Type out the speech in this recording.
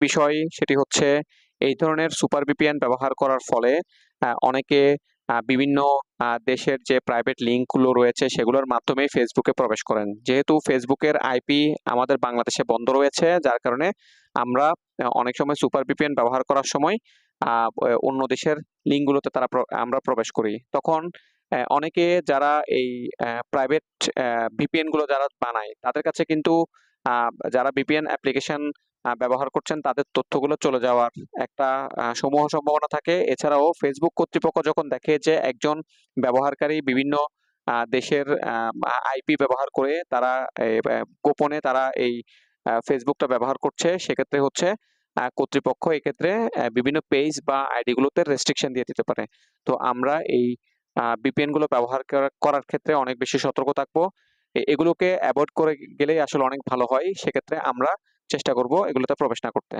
বিষয় সেটি হচ্ছে এই ধরনের সুপার ভিপিএন ব্যবহার করার ফলে অনেকে বিভিন্ন দেশের যে প্রাইভেট লিঙ্কগুলো রয়েছে সেগুলোর মাধ্যমে ফেসবুকে প্রবেশ করেন। যেহেতু ফেসবুকের আইপি আমাদের বাংলাদেশে বন্ধ রয়েছে, যার কারণে আমরা অনেক সময় সুপার ভিপিএন ব্যবহার করার সময় অন্য দেশের লিঙ্কগুলোতে আমরা প্রবেশ করি। তখন অনেকে যারা এই প্রাইভেট ভিপিএন গুলো যারা বানায় তাদের কাছে কিন্তু যারা ভিপিএন অ্যাপ্লিকেশন ব্যবহার করছেন তাদের তথ্যগুলো চলে যাওয়ার একটা সমূহ সম্ভাবনা থাকে। এছাড়াও ফেসবুক কর্তৃপক্ষ যখন দেখে যে একজন ব্যবহারকারী বিভিন্ন দেশের আইপি ব্যবহার করে তারা গোপনে তারা এই ফেসবুকটা ব্যবহার করছে, সেক্ষেত্রে হচ্ছে কর্তৃপক্ষ এক্ষেত্রে বিভিন্ন পেজ বা আইডি গুলোতে রেস্ট্রিকশন দিয়ে দিতে পারে। তো আমরা এই ভিপিএন গুলো ব্যবহার করার ক্ষেত্রে অনেক বেশি সতর্ক থাকবো। এগুলোকে অ্যাভয়েড করে গেলেই আসলে অনেক ভালো হয়। সেক্ষেত্রে আমরা চেষ্টা করব এগুলোতে প্রবেশ না করতে।